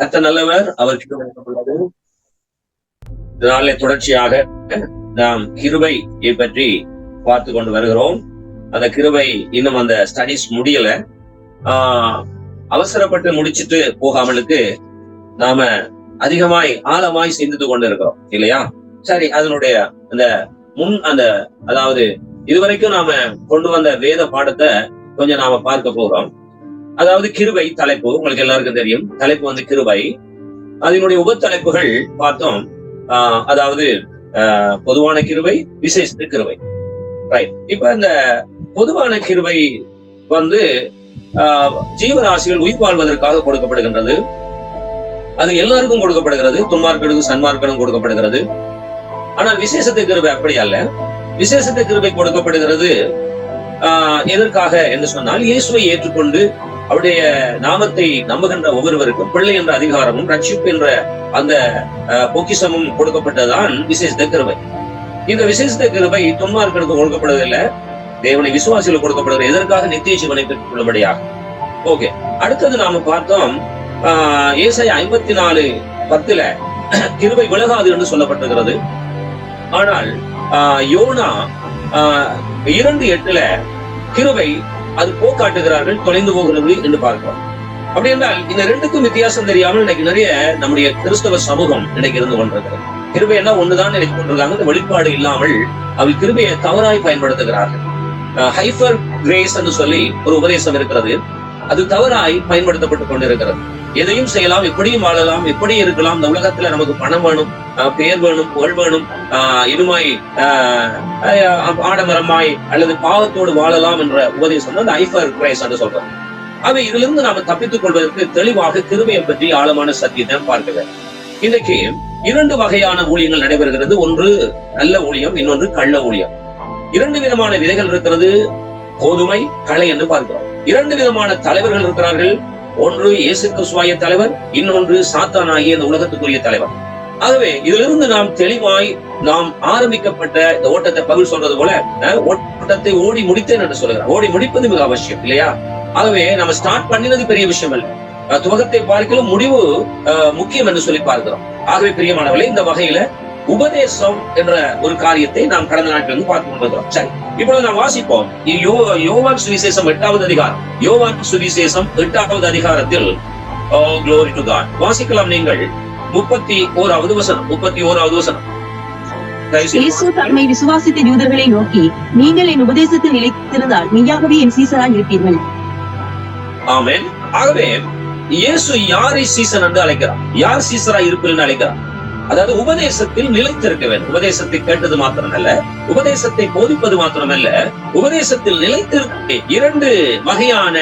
கர்த்தர் நல்லவர், அவர் கிருபை உள்ளது. இதனாலே தொடர்ச்சியாக நாம் கிருபையை பற்றி பார்த்து கொண்டு வருகிறோம். அந்த கிருபை இன்னும் அந்த ஸ்டடிஸ் முடியல. அவசரப்பட்டு முடிச்சிட்டு போகாமலுக்கு நாம அதிகமாய் ஆழமாய் சிந்தித்து கொண்டு இருக்கிறோம் இல்லையா? சரி, அதனுடைய அந்த அதாவது இதுவரைக்கும் நாம கொண்டு வந்த வேத பாடத்தை கொஞ்சம் நாம பார்க்க போகிறோம். அதாவது கிருபை தலைப்பு உங்களுக்கு எல்லாருக்கும் தெரியும். தலைப்பு கிருபை. அதனுடைய உபத்தலைப்புகள் பார்த்தோம். அதாவது பொதுவான கிருபை, விசேஷ கிருபை. ரைட். இப்ப இந்த பொதுவான கிருபை ஜீவராசிகள் உயிர் வாழ்வதற்காக கொடுக்கப்படுகின்றது. அது எல்லாருக்கும் கொடுக்கப்படுகிறது. துன்மார்க்கனுக்கும் சன்மார்க்கனுக்கும் கொடுக்கப்படுகிறது. ஆனால் விசேஷத்தை கிருபை அப்படி அல்ல. விசேஷத்தை கிருபை கொடுக்கப்படுகிறது எதற்காக என்று சொன்னால், இயேசுவை ஏற்றுக்கொண்டு அவருடைய நாமத்தை நம்புகின்ற ஒவ்வொருவருக்கும் பிள்ளை என்ற அதிகாரமும் ரட்சிப்பு என்ற அந்த பொக்கிஷமும் கொடுக்கப்பட்டதுதான் விசேஷ கிருபை. இந்த விசேஷ கிருபை துன்மார்க்கனுக்கு கொடுக்கப்படுவதில்லை, தேவனை விசுவாசிகளுக்கு கொடுக்கப்படுகிறது. எதற்காக? நித்திய ஜீவனை பெற்றுக் கொள்ளும்படியாக. ஓகே, அடுத்தது நாம பார்த்தோம். ஏசாயா 54:10 கிருபை விலகாது என்று சொல்லப்பட்டிருக்கிறது. ஆனால் யோனா 2:8 கிருபை அது போக்காட்டுகிறார்கள், தொலைந்து போகிறது என்று பார்க்கிறோம். அப்படி என்றால் இந்த ரெண்டுக்கும் வித்தியாசம் தெரியாமல் இன்னைக்கு நிறைய நம்முடைய கிறிஸ்தவ சமூகம் இன்னைக்கு இருந்து கொண்டிருக்கிறது. கிருபை எல்லாம் ஒண்ணுதான் நினைத்து கொண்டிருக்காங்க. இந்த வெளிப்பாடு இல்லாமல் அவள் கிருபையை தவறாய் பயன்படுத்துகிறார்கள். ஹைபர் கிரேஸ் என்று சொல்லி ஒரு உபதேசம் இருக்கிறது. அது தவறாய் பயன்படுத்தப்பட்டுக் கொண்டிருக்கிறது. எதையும் செய்யலாம், எப்படியும் வாழலாம், எப்படி இருக்கலாம், இந்த உலகத்துல நமக்கு பணம் வேணும், பெயர் வேணும், புகழ் வேணும், இதுமாய் ஆடம்பரமாய் அல்லது பாவத்தோடு வாழலாம் என்ற உபதேசம் அந்த ஹைபர் கிரேஸ் என்று சொல்றோம். ஆக இதிலிருந்து நாம தப்பித்துக் கொள்வதற்கு தெளிவாக கிருபையை பற்றி ஆழமான சத்தியத்தை பார்க்க. இன்றைக்கு 2 வகையான ஊழியங்கள் நடைபெறுகிறது. ஒன்று நல்ல ஊழியம், இன்னொன்று கள்ள ஊழியம். 2 விதமான விதைகள் இருக்கிறது. கோதுமை, களை என்று பார்க்கிறோம். 2 விதமான தலைவர்கள் இருக்கிறார்கள். ஒன்று இயேசு கிறிஸ்துவாகிய தலைவர், இன்னொன்று சாத்தானாகிய இந்த உலகத்துக்குரிய தலைவர். ஆகவே இதிலிருந்து நாம் தெளிவாய் நாம் ஆரம்பிக்கப்பட்ட இந்த ஓட்டத்தை பவுல் சொல்றது போல ஓட்டத்தை ஓடி முடித்தேன் என்று சொல்லுகிறார். ஓடி முடிப்பது மிக அவசியம் இல்லையா? ஆகவே நம்ம ஸ்டார்ட் பண்ணினது பெரிய விஷயம் அல்ல, துவக்கத்தை பார்க்கலும் முடிவு முக்கியம் என்று சொல்லி பார்க்கிறோம். ஆகவே பிரியமானவர்களே, இந்த வகையில உபதேசம் என்ற ஒரு காரியத்தை நாம் கடந்த நாட்களில் பார்த்து கொண்டிருக்கிறோம். சரி, இப்பொழுது நாம் வாசிப்போம். யோவான் சுவிசேஷம் 8வது அதிகாரம். யோவான் சுவிசேஷம் 8வது அதிகாரத்தில் glory to God வாசிக்கலாம். நீங்கள் 31வது வசனம். இயேசு தம்மை விசுவாசித்த யூதர்களை நோக்கி, நீங்கள் என் உபதேசத்தில் நிலைத்திருந்தால் மெய்யாகவே என் சீசராய் இருப்பீர்கள். ஆமென். ஆகவே இயேசு யாரை சீசன் என்று அழைக்கிறார்? யார் சீசராய் இருப்பீர்கள் அழைக்கிறார்? அதாவது உபதேசத்தில் நிலைத்திருக்க வேண்டும். உபதேசத்தை கேட்டது மாத்திரமல்ல, உபதேசத்தை போதிப்பது மாத்திரமல்ல, உபதேசத்தில் நிலைத்திருக்க 2 வகையான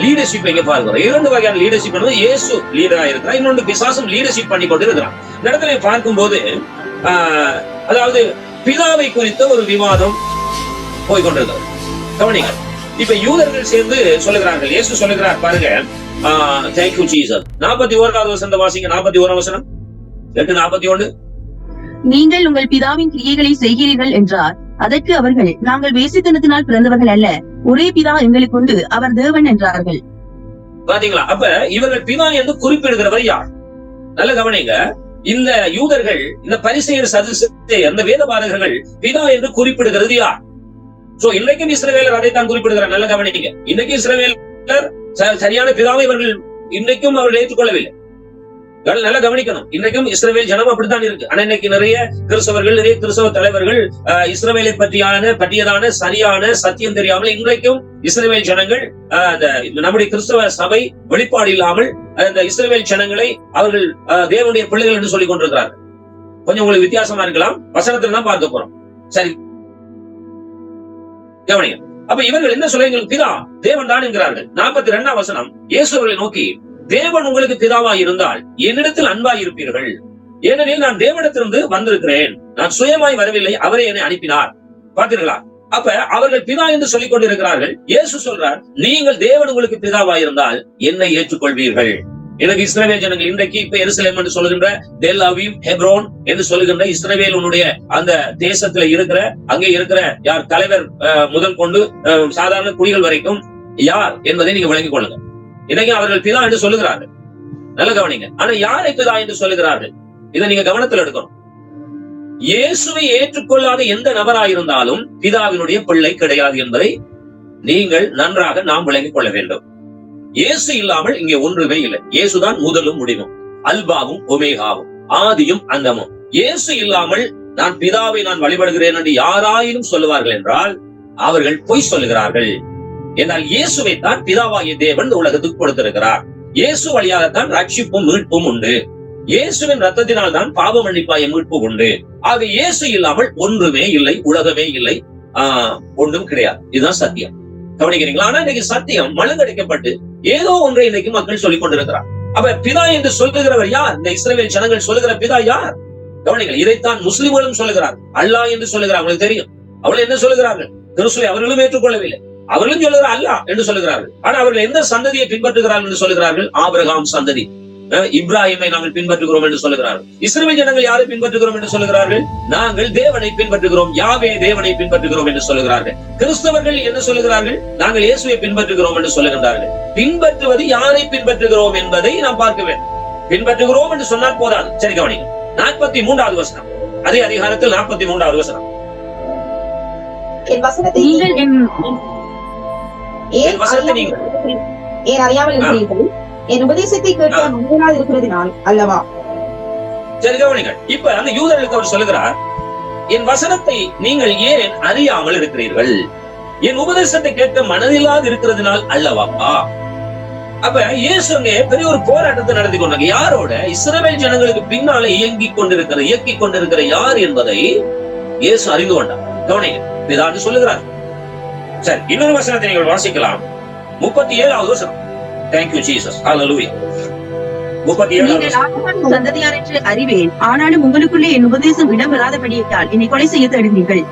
லீடர்ஷிப் எங்க பார்க்கிறோம். 2 வகையான லீடர்ஷிப் என்பது இயேசு லீடரா இருக்கிறார், இன்னொன்று பிசாசும் லீடர்ஷிப் பண்ணி கொண்டு இருக்கிறார். இந்த இடத்துல பார்க்கும்போது அதாவது பிதாவை குறித்த ஒரு விவாதம் போய்கொண்டிருக்கிறது. கவனிங்க. இப்ப யூதர்கள் சேர்ந்து சொல்லுகிறார்கள். இயேசு சொல்லுகிறார் பாருங்க, தேங்க்யூ ஜீசஸ். 41வது வசனம் வாசிங்க. 41வது வசனம் 8:41. நீங்கள் உங்கள் பிதாவின் கிரியைகளை செய்கிறீர்கள் என்றார். அதற்கு அவர்கள், நாங்கள் வேசித்தனத்தினால் பிறந்தவர்கள் அல்ல, ஒரே பிதா எங்களுக்கு உண்டு, அவர் தேவன் என்றார்கள். பாத்தீங்களா? அப்ப இவர்கள் பிதா என்று குறிப்பிடுகிறவர் யார்? நல்ல கவனிங்க. இந்த யூதர்கள், இந்த பரிசேயர் சதுசேயர், அந்த வேதபாரகர்கள் பிதா என்று குறிப்பிடுகிறது யார்? சோ இன்றைக்கும் இஸ்ரவேலர் அதைத்தான் குறிப்பிடுகிறார். நல்ல கவனிங்க. இன்னைக்கும் இஸ்ரவேலர் சரியான பிதாவை இவர்கள் இன்றைக்கும் அவர்கள் ஏற்றுக்கொள்ளவில்லை. நல்லா கவனிக்கணும். இன்றைக்கும் இஸ்ரவேல் ஜனம் அப்படித்தான் இருக்கு. ஆனா இன்னைக்கு நிறைய கிறிஸ்தவர்கள், நிறைய கிறிஸ்தவ தலைவர்கள் இஸ்ரவேலை பற்றியதான சரியான சத்தியம் தெரியாமல் இன்றைக்கும் இஸ்ரவேல் ஜனங்கள் நம்முடைய கிறிஸ்தவ சபை வெளிப்பாடு இல்லாமல் அந்த இஸ்ரவேல் ஜனங்களை அவர்கள் தேவனுடைய பிள்ளைகள் என்று சொல்லிக் கொண்டிருக்கிறார்கள். கொஞ்சம் உங்களுக்கு வித்தியாசமா இருக்கலாம். வசனத்துல தான் பார்க்க போறோம். சரி, கவனிங்க. அப்ப இவர்கள் என்ன சொல்ல, பிதா தேவன் தான் என்கிறார்கள். 42வது வசனம், இயேசு அவர்களை நோக்கி, தேவன் உங்களுக்கு பிதாவாய் இருந்தால் என்னிடத்தில் அன்பாய் இருப்பீர்கள், ஏனெனில் நான் தேவனிடத்திலிருந்து வந்திருக்கிறேன், நான் சுயமாய் வரவில்லை, அவரே என்னை அனுப்பினார். பார்த்தீர்களா? அப்ப அவர்கள் பிதா என்று சொல்லிக் கொண்டிருக்கிறார்கள். இயேசு சொல்றார், நீங்கள் தேவன் உங்களுக்கு பிதாவாய் இருந்தால் என்னை ஏற்றுக்கொள்வீர்கள். எனக்கு இஸ்ரவேல் ஜனங்கள் இன்றைக்கு இப்ப எருசலேம் என்று சொல்லுகின்ற தெல் அவீவ், ஹெப்ரோன் என்று சொல்லுகின்ற இஸ்ரவேலுடைய அந்த தேசத்துல இருக்கிற, அங்கே இருக்கிற யார் தலைவர் முதல் கொண்டு சாதாரண குடிகள் வரைக்கும் யார் என்பதை நீங்க விளங்கிக் கொள்ளுங்க. இன்னைக்கு அவர்கள் பிதா என்று சொல்லுகிறார்கள். நல்ல கவனிங்க. ஆனா யாரை பிதா என்று சொல்லுகிறார்கள்? இதை நீங்க கவனத்தில் எடுக்கணும். இயேசுவை ஏற்றுக்கொள்ளாத எந்த நபராயிருந்தாலும் பிதாவினுடைய பிள்ளை கிடையாது என்பதை நீங்கள் நன்றாக நாம் விளங்கிக் கொள்ள வேண்டும். இயேசு இல்லாமல் இங்கே ஒன்றுமே இல்லை. இயேசுதான் முதலும் முடிவும், அல்பாவும் ஒமேகாவும், ஆதியும் அந்தமும். இயேசு இல்லாமல் நான் பிதாவை நான் வழிபடுகிறேன் என்று யாராயினும் சொல்லுவார்கள் என்றால் அவர்கள் பொய் சொல்லுகிறார்கள். என்றால் இயேசுவை தான் பிதாவாகிய தேவன் உலகத்துக்கு கொடுத்திருக்கிறார். இயேசு வழியாகத்தான் ரட்சிப்பும் மீட்பும் உண்டு. இயேசுவின் ரத்தத்தினால் தான் பாவ மன்னிப்பாய மீட்பு உண்டு. ஆக இயேசு இல்லாமல் ஒன்றுமே இல்லை, உலகமே இல்லை, ஒன்றும் கிடையாது. இதுதான் சத்தியம். கவனிக்கிறீங்களா? ஆனா இன்னைக்கு சத்தியம் மழுங்கடிக்கப்பட்டு ஏதோ ஒன்றை இன்னைக்கு மக்கள் சொல்லிக் கொண்டிருக்கிறார். அப்ப பிதா என்று சொல்லுகிறவர் யார்? இந்த இஸ்ரவேல் ஜனங்கள் சொல்லுகிற பிதா யார்? கவனிங்கள். இதைத்தான் முஸ்லிம்களும் சொல்லுகிறார். அல்லாஹ் என்று சொல்லுகிறார். அவங்களுக்கு தெரியும். அவர்கள் என்ன சொல்லுகிறார்கள்? கிறிஸ்துவை அவர்களும் ஏற்றுக்கொள்ளவில்லை. அவர்களும் சொல்லுகிறார் அல்லாஹ் என்று சொல்லுகிறார்கள். ஆனா அவர்கள் எந்த சந்ததியை பின்பற்றுகிறார்கள் என்று சொல்லுகிறார்கள்? ஆபிரகாம் சந்ததி, இப்ராஹிமை நாங்கள் பின்பற்றுகிறோம் என்று சொல்லுகிறார்கள். இஸ்ரவேல் ஜனங்கள் யாரை பின்பற்றுகிறோம் என்று சொல்லுகிறார்கள்? நாங்கள் தேவனை பின்பற்றுகிறோம், யாவே தேவனை பின்பற்றுகிறோம் என்று சொல்லுகிறார்கள். கிறிஸ்தவர்கள் என்ன சொல்லுகிறார்கள்? நாங்கள் இயேசுவை பின்பற்றுகிறோம் என்று சொல்லுகிறார்கள். பின்பற்றுவது யாரை பின்பற்றுகிறோம் என்பதை நாம் பார்க்க வேண்டும். பின்பற்றுகிறோம் என்று சொன்னால் போதாது. சரி கவனிங்க. 43வது வசனம், அதே அதிகாரத்தில் 43வது வசனம். என் வசனத்தை ஏன் அறியாமல் இருக்கிறீர்கள்? என் உபதேசத்தை கேட்க முன்னாள் இருக்கிறதுனால் அல்லவா? சரி கவனிங்கள். இப்ப அந்த யூதர்களுக்கு அவர் சொல்லுகிறார், என் வசனத்தை நீங்கள் ஏன் அறியாமல் இருக்கிறீர்கள்? என் உபதேசத்தை கேட்க மனதில்லாது இருக்கிறதுனால் அல்லவா? அப்ப இயேசு அங்கே பெரிய ஒரு போராட்டத்தை நடத்தி கொண்டாங்க. யாரோட? இஸ்ரவேல் ஜனங்களுக்கு பின்னால இயங்கிக் கொண்டிருக்கிற யார் என்பதை இயேசு அறிந்து கொண்டார். கவனிங்க, பிதான்னு சொல்லுகிறார். சரி, இன்னொரு வசனத்தை நீங்கள் வாசிக்கலாம். 37வது வசனம். Thank you Jesus. Hallelujah. 37வது சந்ததியார் என்று அறிவேன், ஆனாலும் உங்களுக்குள்ளே என் உபதேசம் இடம்பெறாதபடியால் என்னை கொலை செய்ய தேடுவீர்கள்.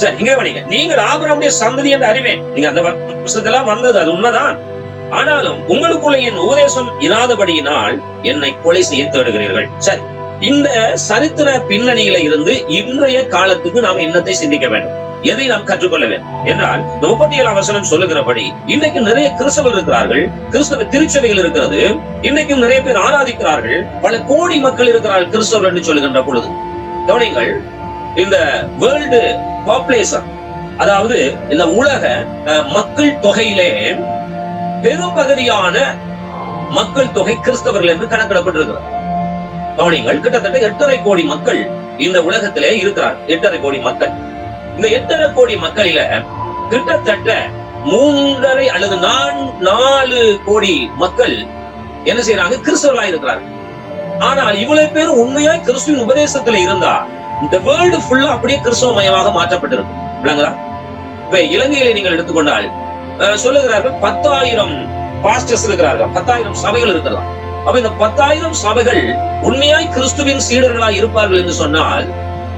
சரி, இங்க கவனிங்க. நீங்கள் ஆபிரகாமுடைய சந்ததி என்று அறிவேன். நீங்க அந்த வருஷத்தெல்லாம் வந்தது, அது உண்மைதான். ஆனாலும் உங்களுக்குள்ள என் உபதேசம் இராதபடியினால் என்னை கொலை செய்ய தேடுகிறீர்கள். சரி, இந்த சரித்திர பின்னணியில இருந்து இன்றைய காலத்துக்கு நாம் என்னத்தை சிந்திக்க வேண்டும்? எதை நாம் கற்றுக்கொள்ள வேண்டும் என்றால், 37ஆம் வசனம் சொல்லுகிறபடி இன்றைக்கு நிறைய கிறிஸ்தவர்கள் இருக்கிறார்கள், கிறிஸ்தவ திருச்சபைகள் இருக்கிறது. இன்னைக்கும் நிறைய பேர் ஆராதிக்கிறார்கள். பல கோடி மக்கள் இருக்கிறார்கள் கிறிஸ்தவர்கள் என்று சொல்லுகின்ற பொழுது, கவனிங்கள், இந்த வேர்ல்டு பாப்புலேஷன், அதாவது இந்த உலக மக்கள் தொகையிலே பெரும் பகுதியான மக்கள் தொகை கிறிஸ்தவர்கள் என்று கணக்கிடப்பட்டிருக்கிறார். கவனிங்கள், கிட்டத்தட்ட 8.5 கோடி மக்கள் இந்த உலகத்திலே இருக்கிறார். 8.5 கோடி மக்கள். இந்த 8.5 கோடி மக்களில கிட்டத்தட்ட 3.5 அல்லது 4 கோடி மக்கள் என்ன செய்யறாங்க? கிறிஸ்தவர்களா இருக்கிறார்கள். ஆனால் இவ்வளவு பேர் உண்மையாய் கிறிஸ்துவின் உபதேசத்துல இருந்தா இந்த வேர்ல்டு ஃபுல்லா அப்படியே கிறிஸ்தவ மயமாக மாற்றப்பட்டிருக்கும். இல்லைங்களா? இப்ப இலங்கையில நீங்கள் எடுத்துக்கொண்டால் சொல்லுகிறார்கள் 10,000 பாஸ்டர்ஸ் இருக்கிறார்கள், 10,000 சபைகள் இருக்கிறதா. அப்ப இந்த 10,000 சபைகள் உண்மையாய் கிறிஸ்துவின் சீடர்களாய் இருப்பார்கள் என்று சொன்னால்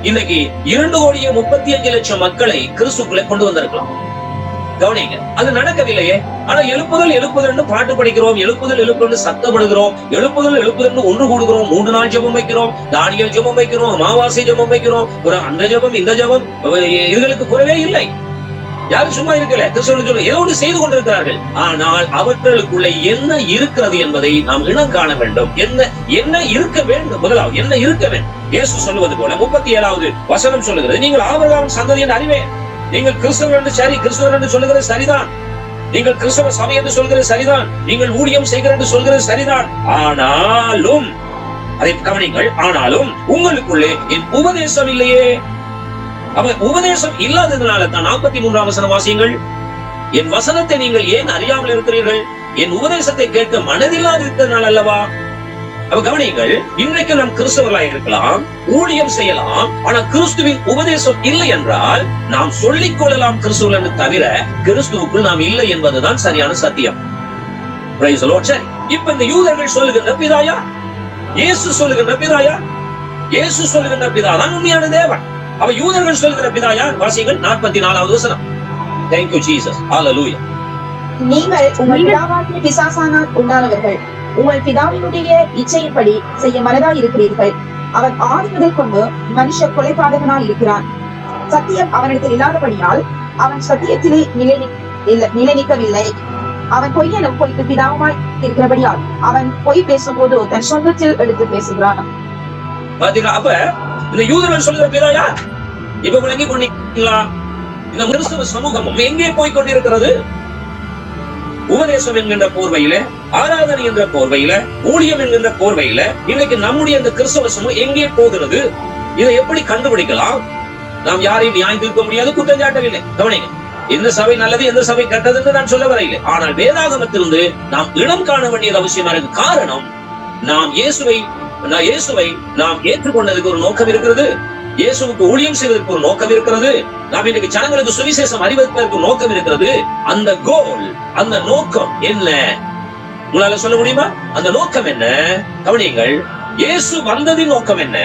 இன்னைக்கு 2,35,00,000 மக்களை கிறிஸ்துக்குள்ளே கொண்டு வந்திருக்கலாம். கவனிங்க, அது நடக்கவில்லையே. ஆனா எழுப்புதல் பாட்டு படிக்கிறோம், எழுப்புதல் சத்தமிடுகிறோம், எழுப்புதல் ஒன்று கூடுகிறோம், 3 நாள் ஜெபம் வைக்கிறோம், தானியல் ஜெபம் வைக்கிறோம், அமாவாசை ஜெபம் வைக்கிறோம், ஒரு அந்த ஜெபம் இந்த ஜெபம், இதுகளுக்கு குறைவே இல்லை. யாரும் சும்மா இருக்கல, கிறிஸ்தவர்கள் ஏதோ ஒன்று செய்து கொண்டிருக்கிறார்கள். ஆனால் அவர்களுக்குள்ள என்ன இருக்கிறது என்பதை நாம் இனம் காண வேண்டும். என்ன இருக்க வேண்டும்? முதலாவது என்ன இருக்க வேண்டும்? இயேசு சொல்லுவது போல 37வது வசனம் சொல்லுகிறது, நீங்கள் ஆபிரகாம் சந்ததி என்று அறிவேன். நீங்கள் கிறிஸ்தவர் என்று சரி, கிறிஸ்தவர் என்று சொல்லுகிறது சரிதான். நீங்கள் கிறிஸ்தவ சபை என்று சொல்கிறது சரிதான். நீங்கள் ஊழியம் செய்கிற என்று சொல்கிறது சரிதான். ஆனாலும் அதை கவனிங்கள், ஆனாலும் உங்களுக்குள்ளே என் உபதேசம் இல்லையே. அப்ப உபதேசம் இல்லாததுனால தான் 43ஆம் வசனம் வாசியுங்கள். என் வசனத்தை நீங்கள் ஏன் அறியாமல் இருக்கிறீர்கள்? என் உபதேசத்தை கேட்க மனதில்லாது இருக்கிறதுனால அல்லவா? அப்ப கவனிங்கள், இன்றைக்கு நாம் கிறிஸ்தவர்களாக இருக்கலாம், ஊழியம் செய்யலாம், ஆனா கிறிஸ்துவின் உபதேசம் இல்லை என்றால் நாம் சொல்லிக் கொள்ளலாம் கிறிஸ்துவர்கள் என்று தவிர கிறிஸ்துவுக்குள் நாம் இல்லை என்பதுதான் சரியான சத்தியம். சரி, இப்ப இந்த யூதர்கள் சொல்லுகின்ற பிதாயா? இயேசு சொல்லுகின்ற பிதாயா? இயேசு சொல்லுகின்ற பிதாதான் உண்மையான தேவன். அவ யூதர்கள் சொல்கிற பிதாயா? வாசிகள் 44வது வசனம். Thank you Jesus. Hallelujah. நீங்கள் உங்கள் பிதாவாகிய பிசாசானால் உண்டானவர்கள், உங்கள் பிதாவினுடைய இச்சையின்படி செய்ய மனதாய் இருக்கிறீர்கள். அவன் ஆதி முதல் கொண்டு மனுஷ கொலைபாதகனாய் இருக்கிறான். சத்தியம் அவனிடத்தில் இல்லாதபடியால் அவன் சத்தியத்திலே நிலை நிற்கவில்லை. அவன் பொய்யனும் பொய்க்கு பிதாவுமாய் இருக்கிறபடியால் அவன் பொய் பேசும்போது தன் சொந்தத்தில் எடுத்து பேசுகிறான். பாத்தீங்களா? அப்ப இந்த யூதர்கள் சொல்லுகிற பிதா யார்? இப்ப விளங்கி கொண்டீங்களா? இந்த கிறிஸ்தவ சமூகமும் எங்கே போய் கொண்டிருக்கிறது? உபதேசம் என்கின்ற போர்வையில, ஆராதனை என்ற போர்வையில, ஊழியம் என்கின்ற போர்வையில இன்னைக்கு நம்முடைய இந்த கிறிஸ்தவ சமூகம் எங்கே போகிறது? இதை எப்படி கண்டுபிடிக்கலாம்? நாம் யாரையும் நியாயம் தீர்க்க முடியாது, குற்றம் சாட்டவில்லை. கவனிங்க, எந்த சபை நல்லது எந்த சபை கெட்டது என்று நான் சொல்ல வரையில்லை. ஆனால் வேதாகமத்திலிருந்து நாம் இடம் காண வேண்டியது அவசியமா இருக்கு. காரணம், நாம் இயேசுவை நாம் ஏற்றுக்கொண்டதுக்கு ஒரு நோக்கம் இருக்கிறது. இயேசுவுக்கு ஊழியம் செய்வதற்கு ஒரு நோக்கம் இருக்கிறது. நாம் இன்னைக்கு ஜனங்களுக்கு சுவிசேஷம் அறிவிப்பதற்கு நோக்கம் இருக்கிறது. அந்த கோல், அந்த நோக்கம் என்ன? உங்களால சொல்ல முடியுமா? அந்த நோக்கம் என்ன? கவனியுங்கள், இயேசு வந்ததின் நோக்கம் என்ன?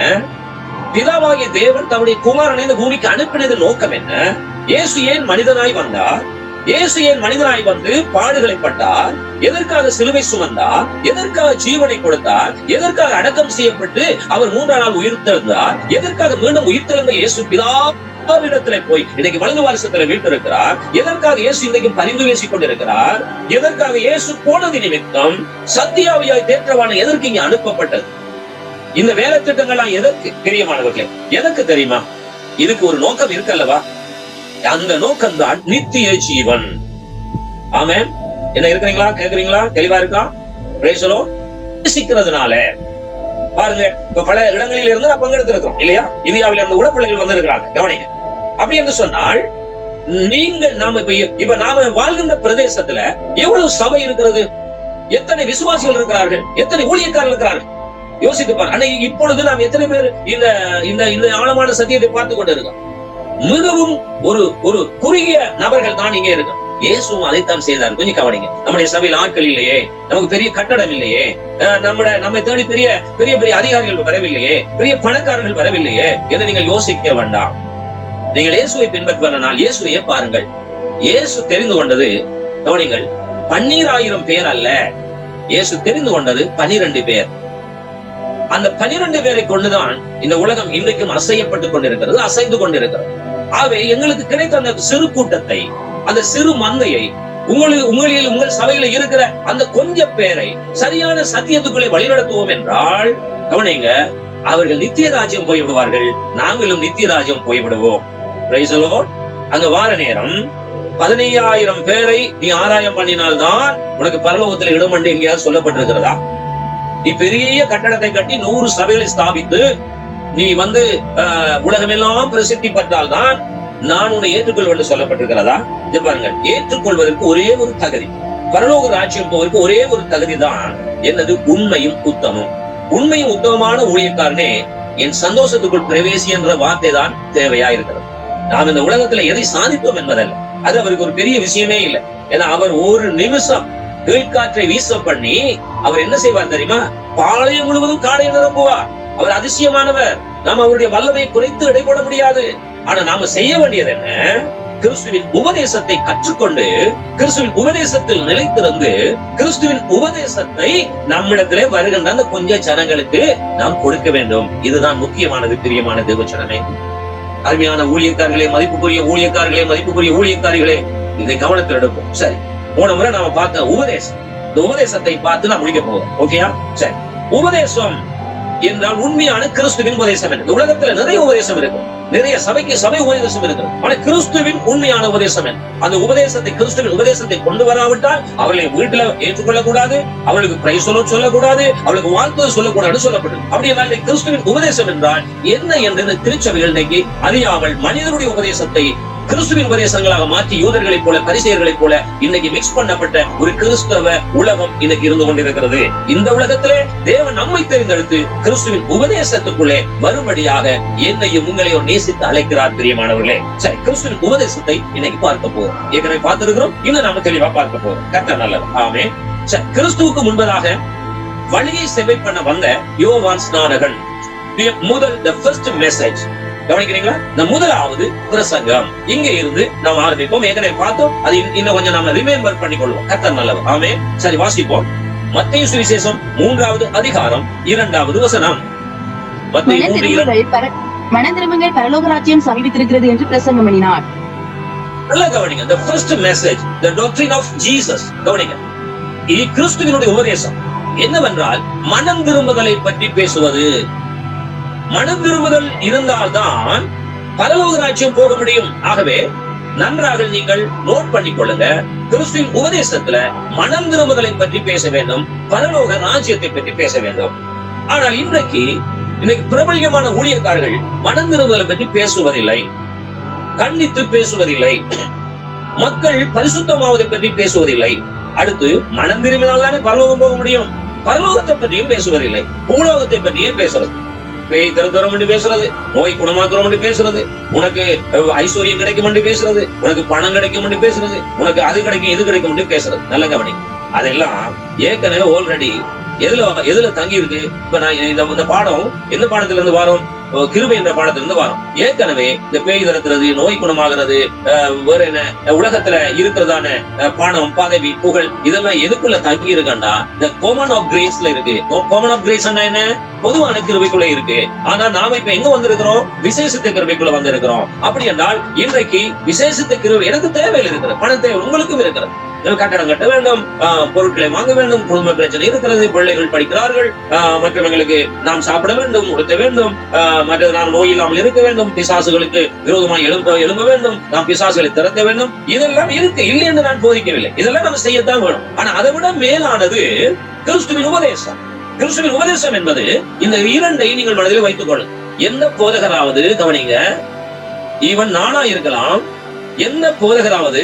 பிதாவாகிய தேவன் தம்முடைய குமாரனை இந்த பூமிக்கு அனுப்பினதின் நோக்கம் என்ன? இயேசு ஏன் மனிதனாய் வந்தார்? இயேசு ஏன் மனிதனாய் வந்து பாடுகளை பட்டார்? எதற்காக சிலுவை சுமந்தார்? எதற்காக ஜீவனை கொடுத்தார்? எதற்காக அடக்கம் செய்யப்பட்டு அவர் 3ஆம் நாள் உயிர்த்தெழுந்தார்? எதற்காக மீண்டும் உயிர்த்தெழுந்த இயேசு பிதாவிடத்திலே போய் இன்னைக்கு வலது வாரிசத்துல வீட்டிருக்கிறார்? எதற்காக இயேசு இன்றைக்கு பரிந்து பேசிக் கொண்டிருக்கிறார்? எதற்காக இயேசு போனது நிமித்தம் சத்தியாவியாய் தேற்றவான எதற்கு இங்க அனுப்பப்பட்டது? இந்த வேலை திட்டங்கள்லாம் எதற்கு? பிரியமானவர்களே, எதற்கு தெரியுமா? இதுக்கு ஒரு நோக்கம் இருக்கல்லவா? அந்த நோக்கம் தான் நித்திய ஜீவன். ஆமென். என்ன இருக்கிறீங்களா? கேக்குறீங்களா? தெளிவா இருக்கா? Praise the Lord. நேசிக்கிறதுனால பாருங்க, இப்ப பல இடங்களில் இருந்து நான் பங்கெடுத்திருக்கிறோம் இல்லையா? இந்தியாவில இருந்து கூட பிள்ளைகள் வந்திருக்கிறாங்க. கவனிங்க, அப்படி என்று சொன்னால் நாம இப்ப நாம வாழ்கின்ற பிரதேசத்துல எவ்வளவு சபை இருக்கிறது? எத்தனை விசுவாசிகள் இருக்கிறார்கள்? எத்தனை ஊழியக்காரர்கள் இருக்கிறார்கள்? யோசித்து பாருங்க. ஆனா இப்பொழுது நாம் எத்தனை பேர் இந்த ஆழமான சத்தியத்தை பார்த்து கொண்டிருக்கோம்? மிகவும் ஒரு குறுகிய நபர்கள் தான் இங்கே இருக்கும். இயேசுவும் அதைத்தான் செய்தார். கொஞ்சம் கவனிங்க. நம்முடைய சபையில் ஆட்கள் இல்லையே, நமக்கு பெரிய கட்டடம் இல்லையே, நம்மை தேடி பெரிய பெரிய பெரிய அதிகாரிகள் வரவில்லையே, பெரிய பணக்காரர்கள் வரவில்லையே என்று நீங்கள் யோசிக்க வேண்டாம். நீங்கள் இயேசுவை பின்பற்றுவதனால் இயேசுவையே பாருங்கள். இயேசு தெரிந்து கொண்டது, கவனிங்கள், 12,000 பேர் அல்ல. இயேசு தெரிந்து கொண்டது 12 பேர். அந்த 12 பேரை கொண்டுதான் இந்த உலகம் இன்றைக்கும் அசையப்பட்டுக் கொண்டிருக்கிறது, அசைந்து கொண்டிருக்கிறது. ஆகவே எங்களுக்கு கிடைத்த அந்த சிறு கூட்டத்தை, அந்த சிறு மந்தையை, உங்கள் சபையில இருக்கிற அந்த கொஞ்ச பேரை சரியான சத்தியத்துக்குள்ளே வழிநடத்துவோம் என்றால், கவனிங்க, அவர்கள் நித்திய ராஜ்யம் போய்விடுவார்கள், நாங்களும் நித்திய ராஜ்யம் போய்விடுவோம். Praise the Lord. அங்க வார நேரம் 15,000 பேரை நீ ஆராயம் பண்ணினால்தான் உனக்கு பரலோகத்தில் இடம் என்று எங்கேயாவது சொல்லப்பட்டிருக்கிறதா? நீ பெரிய கட்டடத்தை கட்டி 100 சபைகளை ஸ்தாபித்து நீ உலகமெல்லாம் பிரசித்தி பெற்றால்தான் நான் உன்னை ஏற்றுக்கொள்வது சொல்லப்பட்டிருக்கிறதா? இது பாருங்க, ஏற்றுக்கொள்வதற்கு ஒரே ஒரு தகுதி, பரலோக ராஜ்யம் போவதற்கு ஒரே ஒரு தகுதி தான் என்னது? உண்மையும் உத்தமும். உண்மையும் உத்தமமான ஊழியக்காரனே என் சந்தோஷத்துக்குள் பிரவேசி என்ற வார்த்தை தான் தேவையா இருக்கிறது. நாம் இந்த உலகத்துல எதை சாதித்தோம் என்பதல்ல, அது அவருக்கு ஒரு பெரிய விஷயமே இல்லை. ஏன்னா அவர் ஒரு நிமிஷம் கீழ்காற்றை வீச பண்ணி அவர் என்ன செய்வார் தெரியுமா? பாளையம் முழுவதும் காடை நிரப்புவார். அவர் அதிசயமானவர். நாம் அவருடைய வல்லமையை குறைத்து இடை போட முடியாது. ஆனா நாம செய்ய வேண்டியது என்ன? கிறிஸ்துவின் உபதேசத்தை கற்றுக்கொண்டு, கிறிஸ்துவின் உபதேசத்தில் நிலைத்திருந்து, கிறிஸ்துவின் உபதேசத்தை நம்மிடத்திலே வருகின்ற அந்த கொஞ்ச ஜனங்களுக்கு நாம் கொடுக்க வேண்டும். இதுதான் முக்கியமானது. பிரியமான தேவச்சனமே, அருமையான ஊழியக்காரர்களே, மதிப்புக்குரிய ஊழியக்காரர்களே, மதிப்புக்குரிய ஊழியக்காரிகளே, இதை கவனத்தில் எடுப்போம். சரி, போன முறை நாம பார்த்த உபதேசம், இந்த உபதேசத்தை பார்த்து நான் முடிக்க போவோம். ஓகேயா? சரி, உபதேசம் என்றால் உண்மையான கிறிஸ்துவின் உபதேசம். இந்த உலகத்துல நிறைய உபதேசம் இருக்கு, நிறைய சபை உபதேசம் இருக்கிறது. ஆனா கிறிஸ்துவின் உண்மையான உபதேசம் அந்த உபதேசத்தை, கிறிஸ்துவின் உபதேசத்தை கொண்டு வராவிட்டால் அவர்களை வீட்டுல ஏற்றுக்கொள்ள கூடாது, அவளுக்கு பிரைஸ் சொல்லக்கூடாது, அவளுக்கு வாழ்த்து சொல்லக்கூடாது சொல்லப்பட்டது. அப்படி என்றால் கிறிஸ்துவின் உபதேசம் என்றால் என்ன என்று திருச்சபைகள் இன்னைக்கு அறியாமல் மனிதனுடைய உபதேசத்தை கிறிஸ்துவின் உபதேசங்களாக மாற்றி யூதர்களைப் போல, பரிசேயர்களைப் போல இன்னைக்கு மிக்ஸ் பண்ணப்பட்ட ஒரு கிறிஸ்தவ உலகம் இன்னைக்கு இருந்து கொண்டிருக்கிறது. இந்த உலகத்திலே தேவன் நம்மை தெரிந்தெடுத்து கிறிஸ்துவின் உபதேசத்துக்குள்ளே வரும்படியாக என்னையும் உங்களையும் நேசித்து அழைக்கிறார். பிரியமானவர்களே, சரி, கிறிஸ்துவின் உபதேசத்தை இன்னைக்கு பார்க்க போறோம். ஏற்கனவே பார்த்திருக்கிறோம், இன்னும் நாம தெளிவா பார்க்க போறோம். கர்த்தர் நல்லவர். ஆமென். சரி, கிறிஸ்துவுக்கு முன்பதாக வழியை செவை பண்ண வந்த யோவான் ஸ்நானகன் the first message, கவனிக்கிறீங்களா? இந்த முதலாவது பிரசங்கம் இங்க இருந்து நாம் ஆரம்பிப்போம். ஏற்கனவே பார்த்தோம், அது இன்னும் கொஞ்சம் நாம ரிமெம்பர் பண்ணிக்கொள்வோம். கர்த்தர் நல்லவர். ஆமென். சரி, வாசிப்போம். மத்தேயு சுவிசேஷம் 3ஆவது அதிகாரம் 2வது வசனம். மனம் திரும்புங்கள், பரலோக ராஜ்யம் சமீபித்திருக்கிறது என்று பிரசங்கம் பண்ணினார். நல்லா கவனிங்க. the first message, the doctrine of Jesus. கவனிங்க, இது கிறிஸ்துவினுடைய உபதேசம் என்னவென்றால் மனம் திரும்புதலை பற்றி பேசுவது. மனம் திரும்புதல் இருந்தால்தான் பரலோக ராஜ்யம் போக முடியும். ஆகவே நன்றாக நீங்கள் நோட் பண்ணி கொள்ளுங்க. கிறிஸ்துவின் உபதேசத்துல மனம் திரும்புதலை பற்றி பேச வேண்டும், பரலோக ராஜ்யத்தை பற்றி பேச வேண்டும். ஆனால் இன்னைக்கு பிரபல்யமான ஊழியக்காரர்கள் மனம் திரும்புதலை பற்றி பேசுவதில்லை, கண்டித்து பேசுவதில்லை, மக்கள் பரிசுத்தமாவதை பற்றி பேசுவதில்லை. அடுத்து மனம் திரும்பினால் தானே பரலோகம் போக முடியும், பரலோகத்தை பற்றியும் பேசுவதில்லை, பூலோகத்தை பற்றியும் பேசுறது. பேய் தருத்தரம் என்று பேசுறது, நோய் குணமாக்குறோம் என்று பேசுறது, உனக்கு ஐஸ்வர்யம் கிடைக்கும் என்று பேசுறது, உனக்கு பணம் கிடைக்கும் என்று பேசுறது, உனக்கு அது கிடைக்கும் இது கிடைக்கும் என்று பேசுறது. நல்ல கவனி, அதெல்லாம் ஏற்கனவே ஆல்ரெடி எதுல தங்கி இருக்கு. இப்ப நான் இந்த பாடம் எந்த பாடத்துல இருந்து வரும்? கிருபை என்ற பாடத்திலிருந்து வரும். ஏற்கனவே இந்த பேய் தரத்துறது, நோய் குணமாகிறது, வேற என்ன உலகத்துல இருக்கிறதான பணம், பதவி, புகழ், இதெல்லாம் எதுக்குள்ள தங்கி இருக்கா? இந்த காமன் ஆஃப் கிரேஸ்ல இருக்கு. காமன் ஆஃப் கிரேஸ் என்ன? பொதுவான கிருபைக்குள்ள இருக்கு. ஆனா நாம இப்ப எங்க வந்திருக்கிறோம்? விசேஷித்த கிருபைக்குள்ள வந்திருக்கிறோம். அப்படி என்றால் இன்றைக்கு விசேஷித்த கிருபை எனக்கு தேவையில் இருக்கிறது, பண தேவை உங்களுக்கும் இருக்கிறது. கட்டடம் கட்ட வேண்டும், பொருட்களை வாங்க வேண்டும், குடும்ப பிரச்சனை இருக்கிறது, பிள்ளைகள் படிக்கிறார்கள், மற்றவர்களுக்கு நாம் சாப்பிட வேண்டும், உடுத்த வேண்டும், மற்றது நாம் நோய் இல்லாமல் இருக்க வேண்டும், பிசாசுகளுக்கு விரோதமாக எழும்ப வேண்டும், நாம் பிசாசுகளை திறக்க வேண்டும். இதெல்லாம் இருக்கு, இல்லை என்று நான் போதிக்கவில்லை. இதெல்லாம் நம்ம செய்யத்தான் வேணும். ஆனா அதை விட மேலானது கிறிஸ்துவின் உபதேசம். கிறிஸ்துவின் உபதேசம் என்பது இந்த இரண்டை நீங்கள் மனதில் வைத்துக் கொள்ளுங்கள். எந்த போதகராவது கவனிங்க, ஈவன் நானா இருக்கலாம், எந்த போதகராவது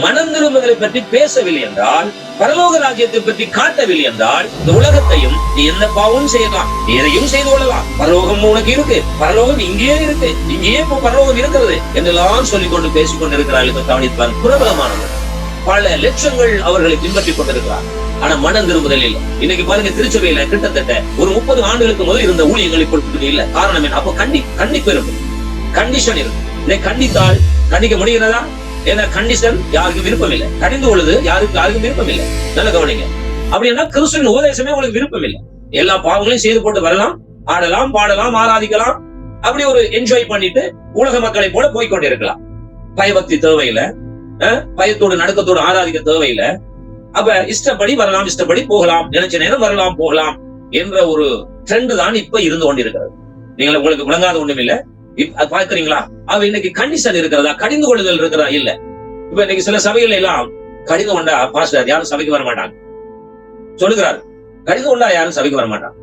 மனம் திரும்புதலை பற்றி பேசவில்லை என்றால், பரலோக ராஜ்யத்தை பற்றி காட்டவில்லை என்றால், இந்த உலகத்தையும் நீ எந்த பாவமும் செய்யலாம், எதையும் செய்து கொள்ளலாம், பரலோகம் உனக்கு இருக்கு, பரலோகம் இங்கேயே இருக்கு, இங்கேயே இப்போ பரலோகம் இருக்கிறது என்றெல்லாம் சொல்லிக் கொண்டு பேசிக் கொண்டிருக்கிறார்கள். கவனிப்பான், பிரபலமானவர், பல லட்சங்கள் அவர்களை பின்பற்றிக் கொண்டிருக்கிறார். ஆனா மனம் திரும்புதல் இல்லை. இன்னைக்கு பாருங்க, திருச்சபையில கிட்டத்தட்ட ஒரு 30 ஆண்டுகளுக்கு முதல் இருந்த ஊழியர்கள் இப்பொழுது இல்ல. காரணம் என்ன? அப்போ கண்டிப்பு இருக்கு, கண்டிஷன் இருக்கு. இதை கண்டித்தால் கண்டிக்க முடிகிறதா? ஏன்னா கண்டிஷன் யாருக்கும் விருப்பம் இல்லை, கடிந்து கொள்ளுது யாருக்கும் விருப்பம் இல்லை. நல்ல கவனிங்க. அப்படின்னா கிறிஸ்துவின் உபதேசமே உங்களுக்கு விருப்பம் இல்லை. எல்லா பாவங்களையும் செய்து போட்டு வரலாம், ஆடலாம், பாடலாம், ஆராதிக்கலாம், அப்படி ஒரு என்ஜாய் பண்ணிட்டு உலக மக்களை போல போய்கொண்டிருக்கலாம். பயபக்தி தேவையில்லை, பயத்தோடு நடுக்கத்தோடு ஆராதிக்க தேவையில்லை. அப்ப இஷ்டப்படி வரலாம், இஷ்டப்படி போகலாம், நினைச்ச நேரம் வரலாம் போகலாம் என்ற ஒரு ட்ரெண்ட் தான் இப்ப இருந்து கொண்டிருக்கிறது. நீங்கள் உங்களுக்கு விளங்காத ஒண்ணும் இல்ல. பாக்குறீங்களா? அவ இன்னைக்கு கண்டிஷன் இருக்கிறதா, கடிந்து கொள்ளுதல் இருக்கிறதா? இல்ல. இப்ப இன்னைக்கு சில சபைகள் எல்லாம் கடிந்து கொண்டா பாஸ்டர் யாரும் சபைக்கு வர மாட்டாங்க சொல்லுகிறாரு. கடிந்து கொண்டா யாரும் சபைக்கு வர மாட்டாங்க.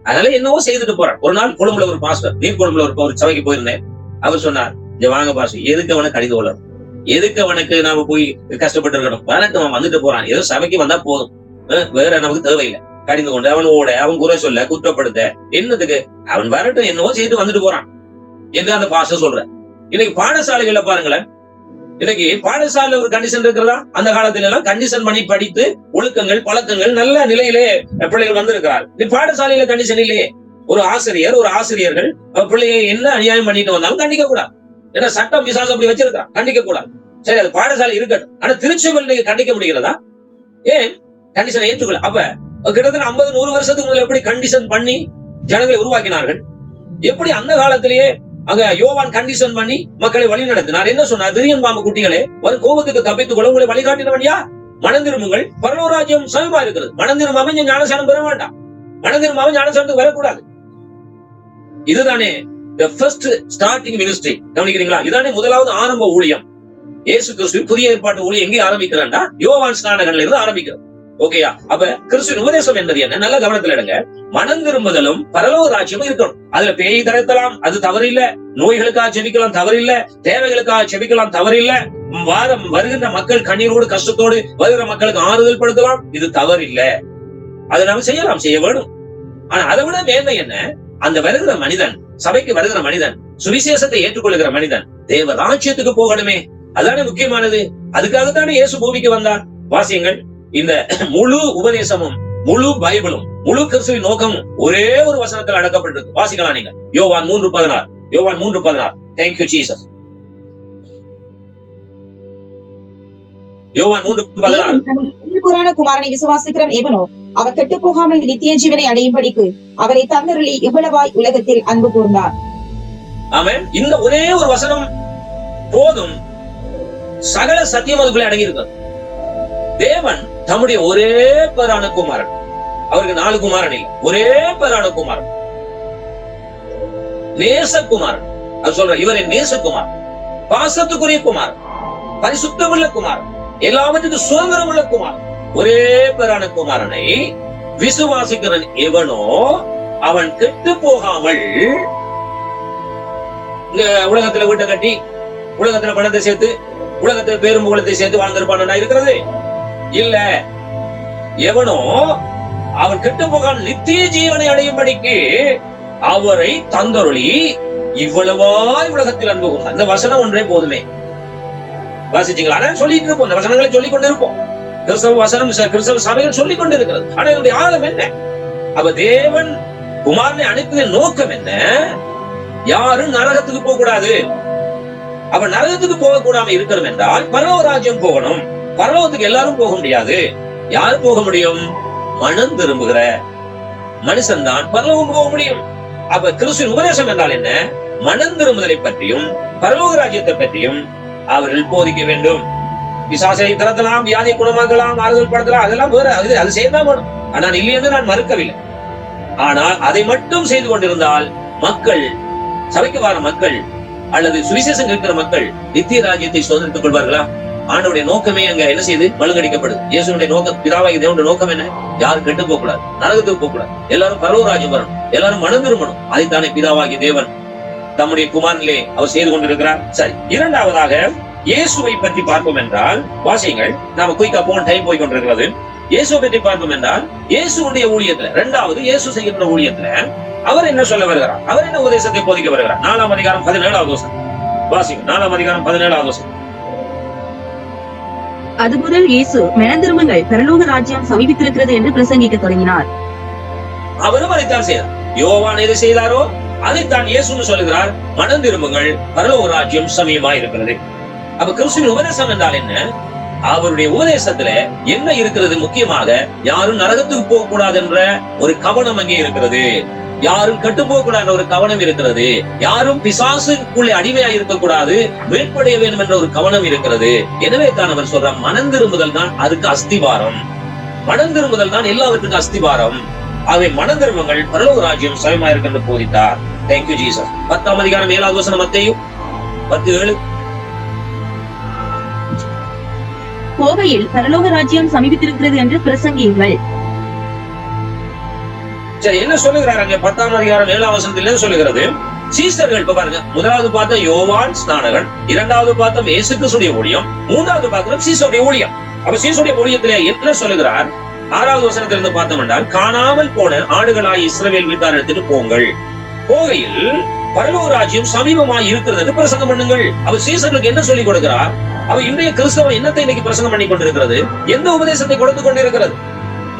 அதனால என்னவோ செய்துட்டு போறான். ஒரு நாள் கொழும்புல ஒரு பாஸ்டர், நீர் கொழும்புல ஒரு சபைக்கு போயிருந்தேன். அவர் சொன்னார், இங்க வாங்க பாஸ்டர், எதுக்கு அவனை கடிந்து கொள்ளணும், எதுக்கு அவனுக்கு நாம போய் கஷ்டப்பட்டு இருக்கணும், வரட்டும், அவன் வந்துட்டு போறான், ஏதோ சபைக்கு வந்தா போதும், வேற நமக்கு தேவையில்லை. கடிந்து கொண்டு அவன் குறை சொல்ல, குற்றப்படுத்த என்னதுக்கு? அவன் வரட்டும், என்னவோ செய்து வந்துட்டு போறான் என்று அந்த பாஸ்டர் சொல்ற. இன்னைக்கு பாடசாலைகள்ல பாருங்களேன், இன்னைக்கு பாடசாலை ஒரு கண்டிஷன் இருக்கிறதா? அந்த காலத்துல எல்லாம் கண்டிஷன் பண்ணி படித்து ஒழுக்கங்கள் பழக்கங்கள் நல்ல நிலையிலே பிள்ளைகள் வந்திருக்கிறார். பாடசாலையில கண்டிஷன் இல்லையே. ஒரு ஆசிரியர்கள் பிள்ளையை என்ன அநியாயம் பண்ணிட்டு வந்தாலும் கண்டிக்க கூடாது. ஏன்னா சட்டம் விசாசம் அப்படி வச்சிருக்கான், கண்டிக்க கூடாது. சரி, அது பாடசாலை இருக்கட்டும். ஆனா திருச்சபையில் நீங்க கண்டிக்க முடிகிறதா? ஏன் கண்டிஷனை ஏற்றுக்கொள்ள? அப்ப கிட்டத்தட்ட 50-100 வருஷத்துக்கு முதல்ல எப்படி கண்டிஷன் பண்ணி ஜனங்களை உருவாக்கினார்கள்? எப்படி அந்த காலத்திலேயே அங்க யோவான் கண்டிஷன் பண்ணி மக்களை வழி நடத்தினார்? என்ன சொன்னார்? திரியன் பாம்பு குட்டிகளே, ஒரு கோபத்துக்கு தப்பித்துக் கொள்ள உங்களை வழிகாட்டினவன் யார்? மனம் திரும்புங்கள், பரலோக ராஜ்யம் சமீபமா இருக்கிறது. மனம் திரும்பாம ஞானசானம் பெற வேண்டாம், மனம் திரும்பாம ஞானசானத்துக்கு வரக்கூடாது. இதுதானே the first starting ministry. கவனிக்கிறீங்களா? இதானே முதலாவது ஆரம்ப ஊழியம். இயேசு கிறிஸ்து புதிய ஏற்பாட்டு ஊழியம் எங்கே ஆரம்பிக்கிறான்டா? யோவான் ஸ்நானகன்ல இருந்து ஆரம்பிக்கிறது. ஓகேயா? அப்ப கிறிஸ்துவின் உபதேசம் என்பது என்ன? நல்ல கவனத்துல எடுங்க. மனம் திரும்புதலும் பரலோக ராஜ்யமும் இருக்கணும். அதுல பேய் தரத்தலாம், அது தவறில்ல. நோய்களுக்காக செபிக்கலாம், தவறில்ல. தேவைகளுக்காக செபிக்கலாம், தவறில்ல. வருகின்ற மக்கள் கண்ணீரோடு கஷ்டத்தோடு வருகிற மக்களுக்கு ஆறுதல் படுத்தலாம், இது தவறில்ல. அதை நாம செய்யலாம், செய்ய வேணும். ஆனா அதை விட மேன்மை என்ன? அந்த வருகிற மனிதன், சபைக்கு வருகிற மனிதன், சுவிசேஷத்தை ஏற்றுக்கொள்கிற மனிதன் தேவ ராஜ்யத்துக்கு போகணுமே. அதானே முக்கியமானது. அதுக்காகத்தானே இயேசு பூமிக்கு வந்தார். வாசியங்கள், இந்த முழு உபதேசமும் முழு பைபிளும் முழு கிறிஸ்துவின் நோக்கமும் ஒரே ஒரு வசனத்தில் அடக்கப்பட்டிருக்கு. வாசிக்கலாம் நீங்க. யோவான் 3:16. யோவான் 3:16. Thank you Jesus. யோவான் 3:16. குமாரனை விசுவாசிக்கிற எவனோ அவர் கெட்டு போகாமல் நித்திய ஜீவனை அடையும்படிக்கு அவரை தந்தருளி இவ்வளவாய் உலகத்தில் அன்பு கூர்ந்தார். ஆமென். இந்த ஒரே ஒரு வசனம் போதும் சகல சத்தியம் அதுக்குள்ளே அடங்கி இருக்கிறது. தேவன் தம்முடைய ஒரே பேரான குமாரன், அவருக்கு 4 குமாரன் இல்லை, ஒரே பேரான குமாரன், நேசகுமாரன். அது சொல்ற இவரை நேசகுமார், பாசத்துக்குரிய குமார், பரிசுத்தமுள்ள குமார், எல்லாவற்றுக்கும் சுதந்திரம் உள்ள குமார், ஒரே பேரான குமாரனை விசுவாசிக்கிறன் எவனோ அவன் கெட்டு போகாமல், இந்த உலகத்துல வீட்டை கட்டி உலகத்துல பணத்தை சேர்த்து உலகத்துல பேரும் புகழத்தை சேர்த்து வாழ்ந்திருப்பான் இருக்கிறது இல்ல. எவனோ அவன் கெட்டு போகாமல் நித்திய ஜீவனை அடையும்படிக்கு அவரை தந்தருளி இவ்வளவாய் உலகத்தில் அன்பு கூர்ந்தார். அந்த வசனம் ஒன்றே போதுமே. வாசிச்சீங்களா? சொல்லிட்டு இருப்போம், இந்த வசனங்களை சொல்லிக் கொண்டிருப்போம். கிறிஸ்தவ வசனம், கிறிஸ்தவ சபைகள் சொல்லிக் கொண்டிருக்கிறது. ஆனா என்னுடைய ஆழம் என்ன? அவ தேவன் குமாரனை அனுப்பின நோக்கம் என்ன? யாரும் நரகத்துக்கு போக கூடாது. அவன் நரகத்துக்கு போகக்கூடாம இருக்கணும் என்றால் பரலோக ராஜ்யம் போகணும். பரலோகத்துக்கு எல்லாரும் போக முடியாது. யாரு போக முடியும்? மனம் திரும்புகிற மனுஷன் தான் பரலோகம் போக முடியும். அப்ப கிறிஸ்துவின் உபதேசம் என்றால் என்ன? மனம் திரும்புதலை பற்றியும் பரலோக ராஜ்யத்தை பற்றியும் அவர்கள் போதிக்க வேண்டும். பிசாசை திறத்தலாம், வியாதியை குணமாக்கலாம், ஆறுதல் படுத்தலாம், அதெல்லாம் வேற, அது செய்யதான் வேணும். ஆனால் இல்லை என்று நான் மறுக்கவில்லை. ஆனால் அதை மட்டும் செய்து கொண்டிருந்தால் மக்கள், சபைக்கு வர மக்கள் அல்லது சுவிசேஷம் இருக்கிற மக்கள் நித்திய ராஜ்யத்தை சுதந்திரித்துக் கொள்வார்களா? ஆண்டவருடைய நோக்கமே அங்க என்ன செய்து மழுங்கடிக்கப்படுது. இயேசுடைய நோக்கம், பிதாவாகிய தேவனுடைய நோக்கம் என்ன? யாரும் கெட்டு போக கூடாது, நரகத்துக்கு போக கூடாது, எல்லாரும் பரலோக ராஜ்யம் வரணும், எல்லாரும் மனம் திரும்பணும். அதைத்தானே பிதாவாகிய தேவன் தம்முடைய குமாரனிலே அவர் செய்து கொண்டிருக்கிறார். சரி, இரண்டாவதாக இயேசுவை பற்றி பார்ப்போம் என்றால், வாசியங்கள் நாம குயிக்கா போன டைம் போய் கொண்டிருக்கிறது. இயேசுவை பற்றி பார்ப்போம் என்றால், இயேசுடைய ஊழியத்துல, இரண்டாவது இயேசு செய்கின்ற ஊழியத்துல அவர் என்ன சொல்ல வருகிறார்? அவர் என்ன உபதேசத்தை போதிக்க வருகிறார்? 4ஆம் அதிகாரம் 17வது வசனம் வாசிங்க. 4ஆம் அதிகாரம் 17வது வசனம். அது முதல் இயேசு மனம் திரும்புங்கள், பரலோக ராஜ்யம் சமீபித்திருக்கிறது என்று பிரசங்கிக்க தொடங்கினார். அவரும் அதைத்தான் செய்தார். யோவான் எதை செய்தாரோ அதைத்தான் இயேசுன்னு சொல்லுகிறார். மனம் திரும்புங்கள், பரலோக ராஜ்யம் சமீபமா இருக்கிறது. அப்ப கிறிஸ்துவின் உபதேசம் என்றால் என்ன? அவருடைய உபதேசத்துல என்ன இருக்கிறது? முக்கியமாக யாரும் நரகத்துக்கு போக கூடாது என்ற ஒரு கவனம் அங்கே இருக்கிறது. யாரும் கெட்டு போக கூடாது ஒரு கவனம் இருக்கிறது. யாரும் பிசாசுக்குள்ளே அடிமையா இருக்கக்கூடாது, மேற்படைய வேண்டும் என்ற ஒரு கவனம் இருக்கிறது. எனவே தான் அவர் சொல்றார், மனம் திரும்புதல் தான் அதுக்கு அஸ்திபாரம். மனம் திரும்புதல் தான் எல்லாவற்றுக்கும் அஸ்திபாரம். அவை மனம் திரும்புங்கள், பரலோக ராஜ்யம் சமயமா இருக்கிறது போதித்தார். Thank you Jesus. 10ஆம் அதிகாரம் 7வது வசனம், மத்தேயு 10:7. போகையில் பரலோக ராஜ்யம் சமீபித்திருக்கிறது என்று பிரசங்கியுங்கள். சரி, என்ன சொல்லுகிறார் அங்க 10ஆம் அதிகாரம் 7ஆம் வசனத்தில் என்ன சொல்லுகிறது? சீசர்கள் இப்ப பாருங்க, முதலாவது பார்த்த யோவான் ஸ்நானகன், இரண்டாவது பார்த்த இயேசு கிறிஸ்துடைய ஊழியம், மூன்றாவது பார்க்கிறோம் சீசருடைய ஊழியம். அப்ப சீசருடைய ஊழியத்திலே என்ன சொல்லுகிறார்? 6வது வசனத்திலிருந்து பார்த்தோம் என்றால், காணாமல் போன ஆடுகளாய் இஸ்ரவேல் வீட்டார் எடுத்துட்டு போங்கள், போகையில் பரலோக ராஜ்யம் சமீபமாய் இருக்கிறது என்று பிரசங்கம் பண்ணுங்கள். அவர் சீசர்களுக்கு என்ன சொல்லிக் கொடுக்கிறார்? அவர் இன்றைய கிறிஸ்தவம் என்னத்தை இன்னைக்கு பிரசங்கம் பண்ணி கொண்டிருக்கிறது? எந்த உபதேசத்தை கொடுத்து கொண்டிருக்கிறது?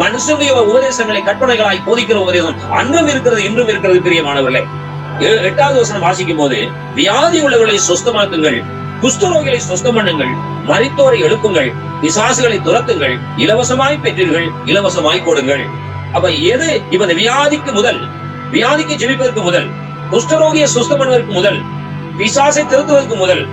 மனுஷனுடைய உபதேசங்களை கற்பனைகளாய் போதிக்கிற உபதேசம் அன்றும் இருக்கிறது, இன்றும் இருக்கிறது. பிரியமானவர்களே, 8வது வசனம் வாசிக்கும் போது, வியாதி உள்ளவர்களை சுஸ்தமாக்குங்கள், குஷ்டரோகிகளை சுஸ்தம் பண்ணுங்கள், மரித்தோரை எழுப்புங்கள், பிசாசுகளை துரத்துங்கள், இலவசமாய் பெற்றீர்கள், இலவசமாய் கொடுங்கள். அப்ப எது இப்ப இந்த வியாதிக்கு முதல், வியாதிக்கு ஜெபிப்பதற்கு முதல், குஷ்டரோகியை சுஸ்தம் பண்ணுவதற்கு முதல், பிசாசை திருத்துவதற்கு முதல்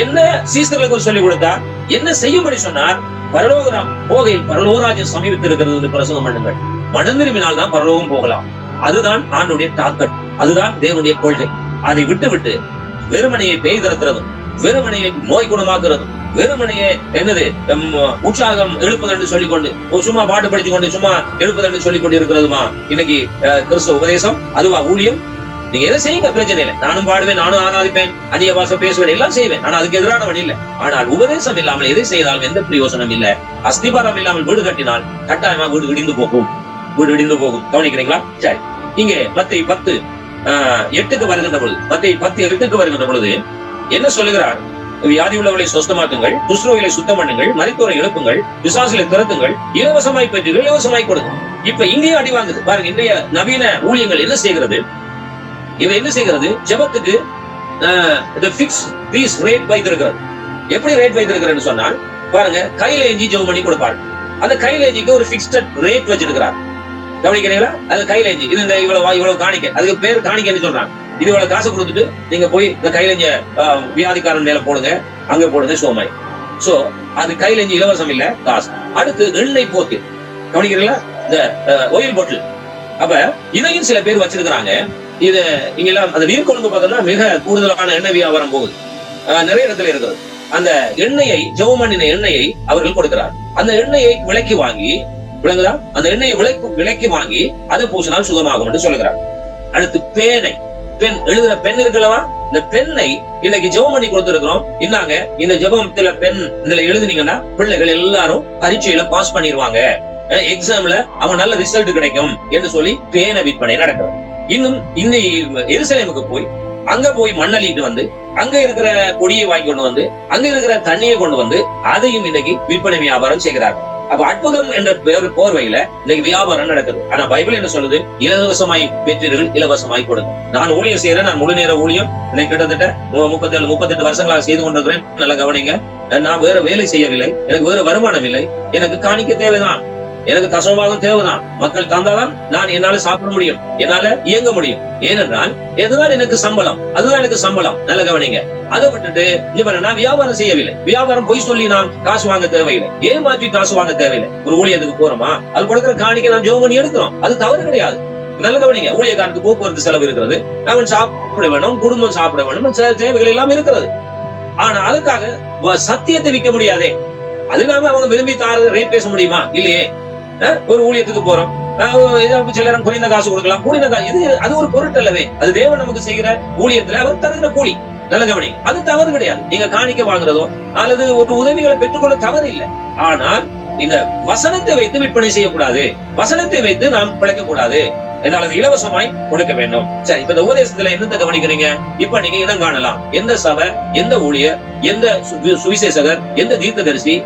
என்ன சீசர்களுக்கு சொல்லிக் கொடுத்தார்? என்ன செய்யும்படி சொன்னார்? பரலோகம் போகையில் பரலோகராஜ்யம் சமீபத்தில் இருக்கிறது என்று பிரசங்கம் பண்ணுங்கள். மனம் திரும்பினால் தான் பரலோகம் போகலாம். அதுதான் ஆண்டுடைய டார்கெட், அதுதான் தேவனுடைய கொள்கை. அதை விட்டு வெறுமனையை பேய் திறத்துறதும், வெறுமனையை நோய் குணமாக்குறதும், வெறுமனையே என்னது உற்சாகம் எழுப்புதல் சொல்லிக்கொண்டு சும்மா பாட்டு படித்துக் கொண்டு சும்மா எழுப்புதல் சொல்லிக் கொண்டு இருக்கிறதுமா இன்னைக்கு கிறிஸ்தவ உபதேசம்? அதுவா ஊழியம்? நீங்க எதை செய்யுங்க, பிரச்சனை இல்லை. நானும் பாடுவேன், நானும் ஆராதிப்பேன், அந்நிய பாஷை பேசுவேன், எல்லாம் செய்வேன். ஆனா அதுக்கு எதிரானவன் இல்லை. ஆனால் உபதேசம் இல்லாமல் எதை செய்தாலும் எந்த பிரயோசனம் இல்லை. அஸ்திபாரம் இல்லாமல் வீடு கட்டினால் கட்டாயமா வீடு இடிந்து போகும், வீடு இடிந்து போகும். கவனிக்கிறீங்களா? சரி, இங்கே மத்தேயு 10:8 வருகின்ற பொழுது, மத்தேயு 10:8 வருகின்ற பொழுது என்ன சொல்லுகிறார்? வியாதி உள்ளவர்களை சுத்தமாக்குங்கள், குஷ்டரோகிகளை சுத்தம் பண்ணுங்கள், மரித்தோரை எழுப்புங்கள், பிசாசுகளை திறத்துங்கள், இலவசமாய் பெற்றீர்கள், இலவசமாய் கொடுங்க. இப்ப இங்கேயும் அடி வாங்குது பாருங்க. இன்றைய நவீன ஊழியங்கள் என்ன செய்கிறது? இவன் என்ன செய்கிறது? ஜெபத்துக்கு ரேட் வைத்திருக்கிறது. எப்படி ரேட் வைத்திருக்கிறேன்னு சொன்னால் பாருங்க, கையில எஞ்சி ஜெபம் பண்ணி கொடுப்பாரு. அந்த கையில எஞ்சிக்கு ஒரு பிக்ஸ்ட் ரேட் வச்சிருக்கிறார். கவனிக்கிறீங்களா? அது கையில எஞ்சி இது இந்த இவ்வளவு காணிக்க, அதுக்கு பேர் காணிக்கன்னு சொல்றாங்க. இது இவ்வளவு காசு கொடுத்துட்டு நீங்க போய் இந்த கையில வியாதிக்காரன் மேல போடுங்க, அங்க போடுங்க, சோமாய். சோ அது கையில இருந்து இலவசம் இல்ல, காசு. அடுத்து எண்ணெய் போத்து, கவனிக்கிறீங்களா? இந்த ஆயில் பாட்டில். அப்ப இதையும் சில பேர் வச்சிருக்கிறாங்க. இது இங்கெல்லாம் அந்த நீர்கொழும்பு பார்த்தோம்னா மிக கூடுதலான எண்ணெய் வியாபாரம் போகுது, நிறைய இடத்துல இருக்கிறது. அந்த எண்ணெயை, ஜெபம் பண்ணின எண்ணெயை அவர்கள் கொடுக்கிறார். அந்த எண்ணெயை விலைக்கு வாங்கி, விளங்குதா? அந்த எண்ணெயை விலைக்கு வாங்கி அதை பூசினால் சுகமாகும் என்று சொல்லுகிறார். அடுத்து பேனை, பெண் எழுதுற பெண் இருக்குல்லவா, இந்த பெண்ணை இன்னைக்கு ஜெபம் பண்ணி கொடுத்திருக்கிறோம். இன்னாங்க இந்த ஜெபத்துல பெண் இதுல எழுதுனீங்கன்னா பிள்ளைகள் எல்லாரும் பரீட்சையில பாஸ் பண்ணிடுவாங்க, எக்ஸாம்ல அவன் நல்ல ரிசல்ட் கிடைக்கும் என்று சொல்லி பேனை விற்பனை நடக்கிறது. இன்னும் இந்த எருசலேமுக்கு போய் அங்க போய் மண்ணள்ளிட்டு வந்து அங்க இருக்கிற கொடியை வாங்கி கொண்டு வந்து அங்க இருக்கிற தண்ணியை கொண்டு வந்து அதையும் இன்னைக்கு விற்பனை வியாபாரம் செய்கிறார். அப்ப அற்புதம் என்ற போர்வையில இன்னைக்கு வியாபாரம் நடக்குது. ஆனா பைபிள் என்ன சொல்லுது? இலவசமாய் பெற்றீர்கள், இலவசமாய் கொடுங்க. நான் ஊழியம் செய்யறேன், நான் முழு நேர ஊழியம் எனக்கு கிட்டத்தட்ட 38 வருஷங்களாக செய்து கொண்டிருக்கிறேன். நல்லா கவனிங்க, நான் வேற வேலை செய்யவில்லை, எனக்கு வேற வருமானம் இல்லை, எனக்கு காணிக்க தேவைதான், எனக்கு தசமபாகம் தேவைதான். மக்கள் தந்தாதான் நான் என்னால சாப்பிட முடியும், என்னால இயங்க முடியும். ஏனென்றால் இதுதான் எனக்கு சம்பளம், அதுதான் எனக்கு சம்பளம். நல்ல கவனிங்க. அதை விட்டுட்டு நான் வியாபாரம் செய்யவில்லை, வியாபாரம் பொய் சொல்லி நாம் காசு வாங்க தேவையில்லை, ஏமாற்றி காசு வாங்க தேவையில்லை. ஒரு ஊழியத்துக்கு போறோமா, அது கொடுக்கிற காணிக்கை நாம் ஜெபம் பண்ணி எடுக்கிறோம், அது தவறு கிடையாது. நல்ல கவனிங்க. ஊழியக்காரனுக்கு போக்குவரத்து செலவு இருக்கிறது, அவன் சாப்பிட வேணும், குடும்பம் சாப்பிட வேணும், தேவைகள் எல்லாம் இருக்கிறது. ஆனா அதுக்காக சத்தியத்தை விற்க முடியாதே. அது இல்லாம அவங்க விரும்பி தார ரேட் பேச முடியுமா? இல்லையே. ஒரு ஊழியத்துக்கு போறோம், சிலரும் குறைந்த காசு கொடுக்கலாம், குறைந்த காசு, இது அது ஒரு பொருட்டல்லவே. அது தேவன் நமக்கு செய்கிற ஊழியத்துல அவர் தருகிற கூலி. நல்ல கவனி, அது தவறு கிடையாது. நீங்க காணிக்க வாங்குறதோ அல்லது ஒரு உதவிகளை பெற்றுக்கொள்ள தவறு இல்லை. ஆனால் இந்த வசனத்தை வைத்து விற்பனை செய்யக்கூடாது, வசனத்தை வைத்து நாம் பிழைக்க கூடாது. என்னால் அது இலவசமாய் கொடுக்க வேண்டும். சரி, இப்ப இந்த உபதேசத்துல என்னத்தை கவனிக்கிறீங்க? இப்ப நீங்க இடம் காணலாம். எந்த சபை, எந்த ஊழியர், எந்த சுவிசேஷகர், எந்த தீர்க்கதரிசி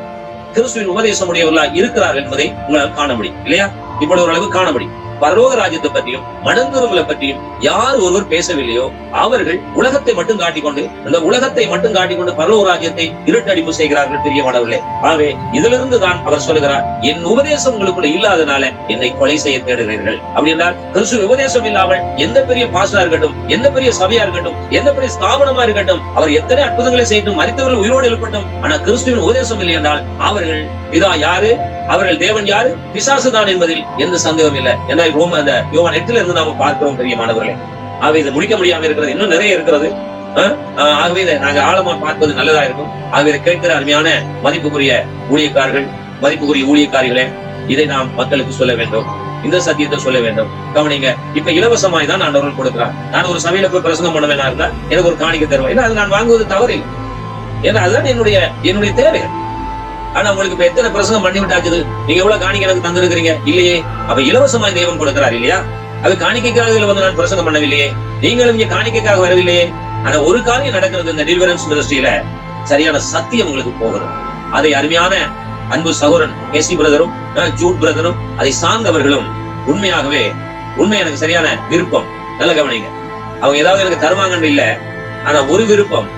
கிறிஸ்துவின் உபதேசம் உடையவர்களா இருக்கிறார்கள் என்பதை உங்களால் காண முடியும் இல்லையா? இப்படி ஒரு அளவு காண முடியும். பரலோக ராஜ்யத்தை பற்றியும் மனந்துருங்களை பற்றியும் யார் ஒருவர் பேசவில்லையோ அவர்கள் உலகத்தை மட்டும் காட்டிக்கொண்டு, அந்த உலகத்தை மட்டும் காட்டிக்கொண்டு பரலோக ராஜ்யத்தை இருட்டடிப்பு செய்கிறார்கள், பிரியமானவர்களே. ஆகவே இதிலிருந்து தான் அவர் சொல்லுகிறார், என் உபதேசம் உங்களுக்குள்ள இல்லாதனால என்னை கொலை செய்ய தேடுகிறீர்கள். அப்படி என்றால் கிறிஸ்துவ உபதேசம் இல்லாமல் எந்த பெரிய பாஸ்டரா இருக்கட்டும், எந்த பெரிய சபையா இருக்கட்டும், எந்த பெரிய ஸ்தாபனமா இருக்கட்டும், அவர் எத்தனை அற்புதங்களை செய்யட்டும், மரித்தவர்கள் உயிரோடு எழுப்பட்டும், ஆனா கிறிஸ்துவின் உபதேசம் இல்லை என்றால் அவர்கள் பிதா யாரு, அவர்கள் தேவன் யாரு, பிசாசு தான் என்பதில் எந்த சந்தேகம் இல்லை. ஏன்னா அந்த யோவான் 8 இருந்து நாம பார்க்கிறோம், பிரியமானவர்களே. ஆகவே இதை முடிக்க முடியாம இருக்கிறது, இன்னும் நிறைய இருக்கிறது. ஆகவே இதை நாங்க ஆழமா பார்ப்பது நல்லதா இருக்கும். ஆகவே இதை கேட்கிற அருமையான மதிப்புக்குரிய ஊழியக்காரர்கள், மதிப்புக்குரிய ஊழியக்காரிகளே, இதை நாம் மக்களுக்கு சொல்ல வேண்டும், இந்த சத்தியத்தை சொல்ல வேண்டும். கவனிங்க, இப்ப இலவசமாய் தான் ஆண்டவர்கள் கொடுக்கிறார். நான் ஒரு சபையில போய் பிரசங்கம் பண்ண வேணா இருந்தா எனக்கு ஒரு காணிக்க தருவேன், ஏன்னா அது நான் வாங்குவது தவறில்லை, ஏன்னா அதுதான் என்னுடைய தேவைகள். ஆனா உங்களுக்கு இப்ப எத்தனை பிரசங்கம் பண்ணி விட்டாக்குது, நீங்க எவ்வளவு காணிக்கை எனக்கு தந்திருக்கிறீங்க இல்லையே? அப்ப இலவசமாய் தேவன் கொடுக்கிறார் இல்லையா? அது காணிக்கைக்காக வந்து நான் பிரசங்கம் பண்ணவில்லையே, நீங்களும் இங்க காணிக்கைக்காக வரவில்லையே. ஆனா ஒரு காரியம் நடக்கிறது, இந்த டெலிவரன்ஸ் மினிஸ்ட்ரியில சரியான சத்தியம் உங்களுக்கு போகிறது. அதை அருமையான அன்பு சகோதரன் கேசி பிரதரும் ஜூட் பிரதரும் அதை சார்ந்தவர்களும் உண்மையாகவே எனக்கு சரியான விருப்பம். நல்ல கவனிங்க, அவங்க ஏதாவது எனக்கு தருவாங்கன்னு இல்ல, ஆனா ஒரு விருப்பம்,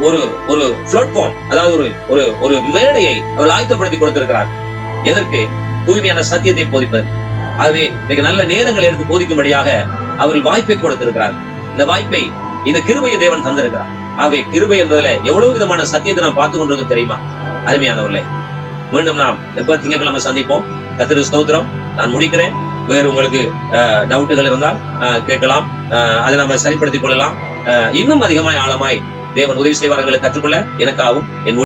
ஒரு பிளாட்ஃபார்ம், அதாவது ஒரு மேடையை அவர் ஆயத்தப்படுத்தி கொடுத்திருக்கிறார். எதற்கு? தூய்மையான சத்தியத்தை போதிப்பது. ஆகவே இன்னைக்கு நல்ல நேரங்களை எடுத்து போதிக்கும்படியாக அவர்கள் வாய்ப்பை கொடுத்திருக்கிறார். இந்த வாய்ப்பை, இந்த கிருபையை தேவன் தந்திருக்கிறார். ஆகவே கிருபை என்பதுல எவ்வளவு விதமான சத்தியத்தை நாம் பார்த்து கொண்டிருக்கோம் தெரியுமா? அருமையானவர்களே, மீண்டும் நாம் எப்ப திங்கட்கிழமை சந்திப்போம். கர்த்தருக்கு ஸ்தோத்திரம். நான் முடிக்கிறேன். வேறு உங்களுக்கு டவுட்டுகள் இருந்தால் கேட்கலாம், அதை நம்ம சரிப்படுத்திக் கொள்ளலாம். இன்னும் அதிகமாய் ஆழமாய் தேவன் உதவி செய்வார்களை கற்றுக்கொள்ள எனக்காகவும் என்